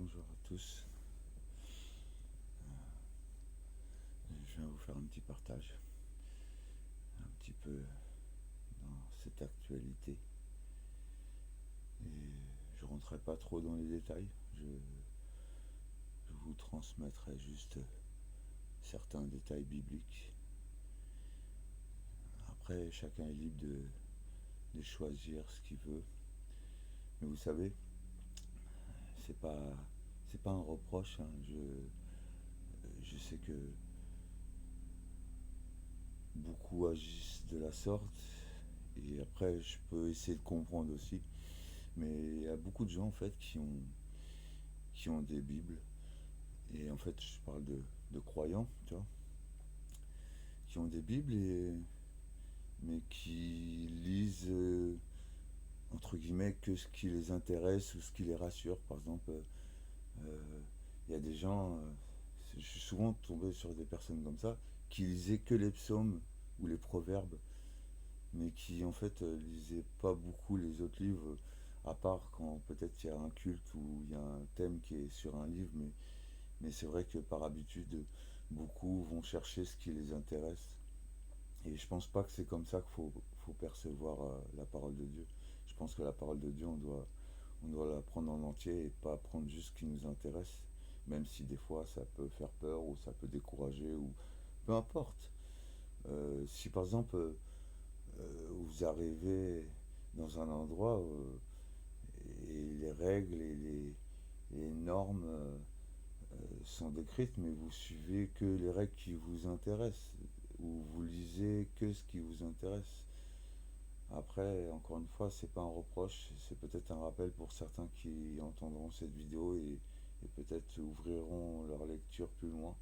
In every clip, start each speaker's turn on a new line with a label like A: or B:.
A: Bonjour à tous. Je viens vous faire un petit partage, un petit peu dans cette actualité. Et je ne rentrerai pas trop dans les détails. Je vous transmettrai juste certains détails bibliques. Après, chacun est libre de choisir ce qu'il veut. Mais vous savez, c'est pas c'est pas un reproche. Hein. Je sais que beaucoup agissent de la sorte. Et après, je peux essayer de comprendre aussi. Mais il y a beaucoup de gens en fait qui ont des Bibles. Et en fait, je parle de croyants, tu vois, qui ont des Bibles, mais qui lisent, entre guillemets, que ce qui les intéresse ou ce qui les rassure. Par exemple, il y a des gens, je suis souvent tombé sur des personnes comme ça, qui lisaient que les psaumes ou les proverbes, mais qui en fait lisaient pas beaucoup les autres livres, à part quand peut-être il y a un culte ou il y a un thème qui est sur un livre, mais c'est vrai que par habitude, beaucoup vont chercher ce qui les intéresse. Et je pense pas que c'est comme ça faut percevoir la parole de Dieu. Je pense que la parole de Dieu, on doit la prendre en entier et pas prendre juste ce qui nous intéresse, même si des fois ça peut faire peur ou ça peut décourager ou peu importe. Si par exemple vous arrivez dans un endroit et les règles et les normes sont décrites, mais vous suivez que les règles qui vous intéressent, ou vous lisez que ce qui vous intéresse. Après, encore une fois, c'est pas un reproche, c'est peut-être un rappel pour certains qui entendront cette vidéo et peut-être ouvriront leur lecture plus loin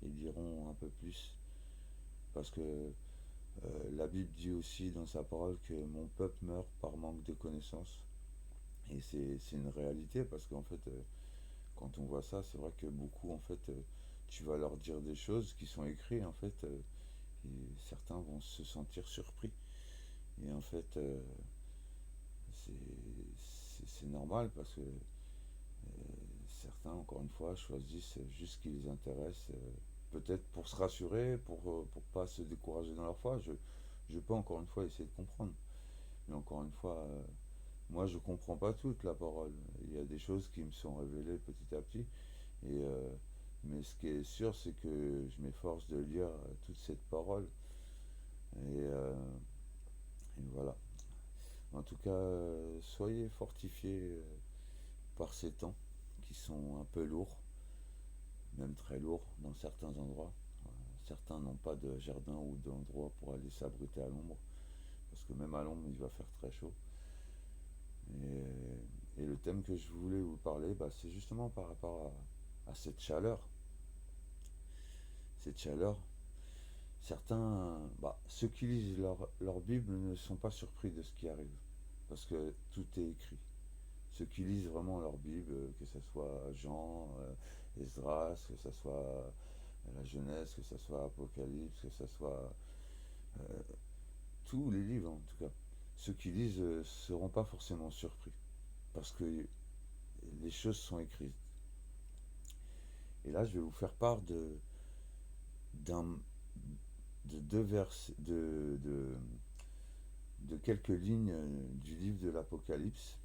A: et liront un peu plus. Parce que la Bible dit aussi dans sa parole que mon peuple meurt par manque de connaissances. Et c'est une réalité parce qu'en fait, quand on voit ça, c'est vrai que beaucoup, en fait, tu vas leur dire des choses qui sont écrites, en fait, et certains vont se sentir surpris. Et en fait, c'est normal parce que certains, encore une fois, choisissent juste ce qui les intéresse, peut-être pour se rassurer, pour pas se décourager dans leur foi. Je peux encore une fois essayer de comprendre. Mais encore une fois, moi je comprends pas toute la parole. Il y a des choses qui me sont révélées petit à petit. Et, mais ce qui est sûr, c'est que je m'efforce de lire toute cette parole. Et, et voilà. En tout cas, soyez fortifiés par ces temps qui sont un peu lourds, même très lourds dans certains endroits. Certains n'ont pas de jardin ou d'endroit pour aller s'abriter à l'ombre, parce que même à l'ombre, il va faire très chaud. Et le thème que je voulais vous parler, bah, c'est justement par rapport à cette chaleur. Cette chaleur, certains, bah, ceux qui lisent leur Bible ne sont pas surpris de ce qui arrive, parce que tout est écrit. Ceux qui lisent vraiment leur Bible, que ce soit Jean, Esdras, que ce soit la Genèse, que ce soit Apocalypse, que ce soit euh, tous les livres en tout cas, ceux qui lisent ne seront pas forcément surpris, parce que les choses sont écrites. Et là, je vais vous faire part d'un, de deux vers, de quelques lignes du livre de l'Apocalypse.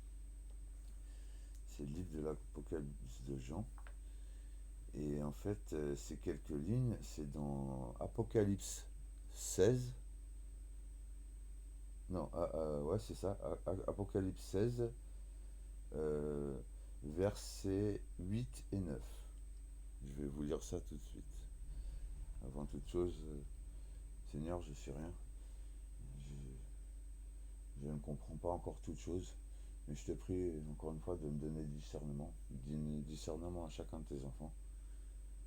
A: C'est le livre de l'Apocalypse de Jean. Et en fait, ces quelques lignes, c'est dans Apocalypse 16. Non, ouais, c'est ça. Apocalypse 16, euh, versets 8 et 9. Je vais vous lire ça tout de suite. Avant toute chose, Seigneur, je suis rien. Je ne comprends pas encore toute chose. Mais je te prie encore une fois de me donner discernement. Donner discernement à chacun de tes enfants.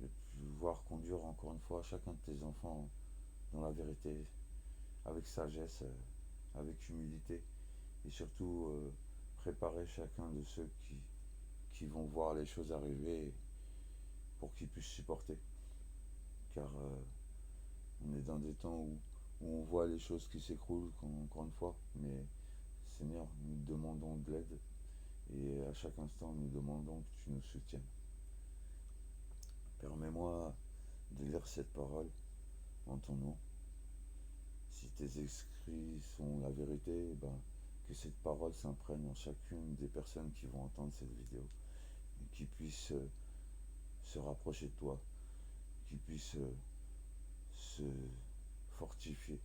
A: Et pouvoir conduire encore une fois chacun de tes enfants dans la vérité, avec sagesse, avec humilité. Et surtout préparer chacun de ceux qui vont voir les choses arriver pour qu'ils puissent supporter. Car on est dans des temps où on voit les choses qui s'écroulent, encore une fois. Mais Seigneur, nous demandons de l'aide et à chaque instant, nous demandons que tu nous soutiennes. Permets-moi de lire cette parole en ton nom. Si tes écrits sont la vérité, ben, que cette parole s'imprègne en chacune des personnes qui vont entendre cette vidéo et qui puissent se rapprocher de toi, qui puissent se fortifier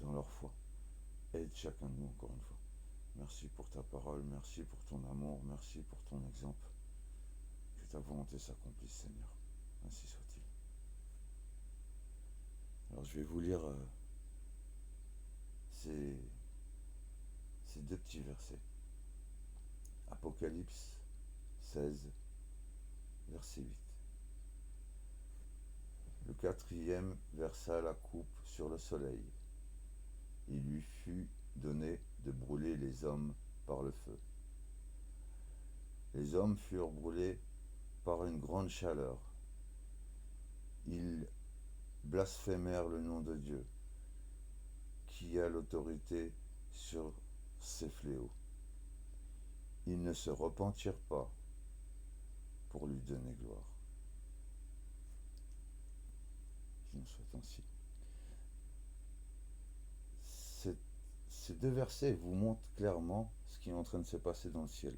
A: dans leur foi. Aide chacun de nous encore une fois. Merci pour ta parole, merci pour ton amour, merci pour ton exemple. Que ta volonté s'accomplisse, Seigneur. Ainsi soit-il. Alors je vais vous lire ces, ces deux petits versets. Apocalypse 16, verset 8. Le quatrième versa la coupe sur le soleil. Il lui fut donné de brûler les hommes par le feu. Les hommes furent brûlés par une grande chaleur. Ils blasphémèrent le nom de Dieu, qui a l'autorité sur ces fléaux. Ils ne se repentirent pas pour lui donner gloire. Qu'il en soit ainsi. Ces deux versets vous montrent clairement ce qui est en train de se passer dans le ciel.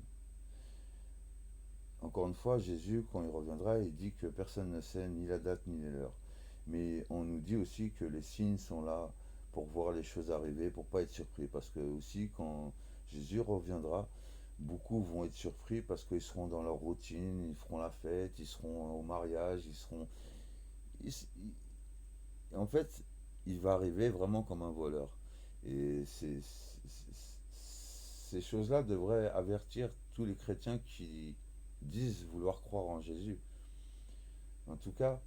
A: Encore une fois, Jésus, quand il reviendra, il dit que personne ne sait ni la date ni l'heure. Mais on nous dit aussi que les signes sont là pour voir les choses arriver, pour ne pas être surpris. Parce que aussi, quand Jésus reviendra, beaucoup vont être surpris parce qu'ils seront dans leur routine, ils feront la fête, ils seront au mariage, ils seront... En fait, il va arriver vraiment comme un voleur. Et ces choses-là devraient avertir tous les chrétiens qui disent vouloir croire en Jésus. En tout cas,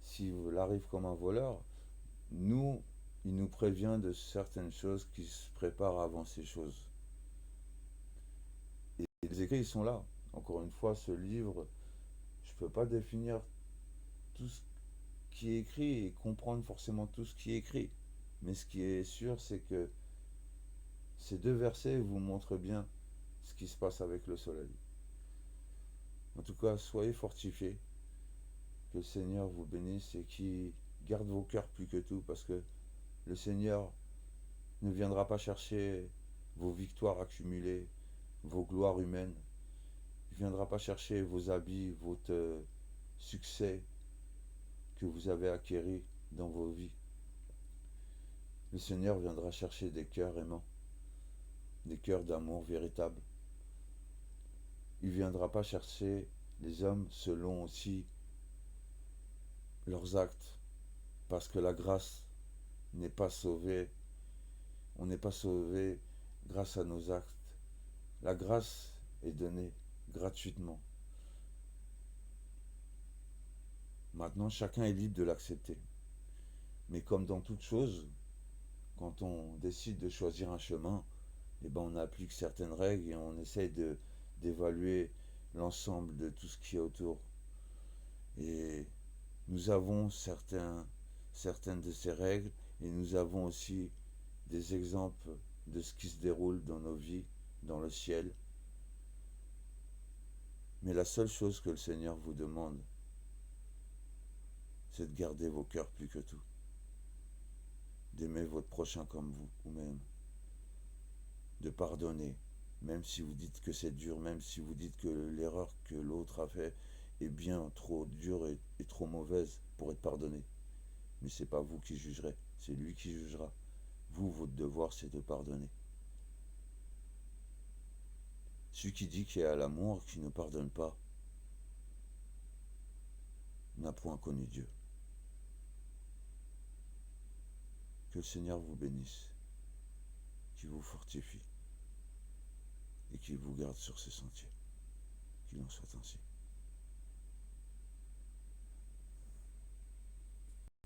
A: s'il arrive comme un voleur, nous, il nous prévient de certaines choses qui se préparent avant ces choses. Et les écrits, ils sont là. Encore une fois, ce livre, je ne peux pas définir tout ce qui est écrit et comprendre forcément tout ce qui est écrit. Mais ce qui est sûr, c'est que ces deux versets vous montrent bien ce qui se passe avec le soleil. En tout cas, soyez fortifiés, que le Seigneur vous bénisse et qu'il garde vos cœurs plus que tout, parce que le Seigneur ne viendra pas chercher vos victoires accumulées, vos gloires humaines. Il ne viendra pas chercher vos habits, votre succès que vous avez acquéris dans vos vies. Le Seigneur viendra chercher des cœurs aimants, des cœurs d'amour véritables. Il ne viendra pas chercher les hommes selon aussi leurs actes, parce que la grâce n'est pas sauvée. On n'est pas sauvé grâce à nos actes. La grâce est donnée gratuitement. Maintenant, chacun est libre de l'accepter. Mais comme dans toute chose, quand on décide de choisir un chemin, eh ben on applique certaines règles et on essaye d'évaluer l'ensemble de tout ce qui est autour. Et nous avons certaines de ces règles et nous avons aussi des exemples de ce qui se déroule dans nos vies, dans le ciel. Mais la seule chose que le Seigneur vous demande, c'est de garder vos cœurs plus que tout, d'aimer votre prochain comme vous-même, de pardonner, même si vous dites que c'est dur, même si vous dites que l'erreur que l'autre a fait est bien trop dure et trop mauvaise pour être pardonnée. Mais ce n'est pas vous qui jugerez, c'est lui qui jugera. Vous, votre devoir, c'est de pardonner. Celui qui dit qu'il est à l'amour, qui ne pardonne pas, n'a point connu Dieu. Que le Seigneur vous bénisse, qu'il vous fortifie et qu'il vous garde sur ses sentiers. Qu'il en soit ainsi.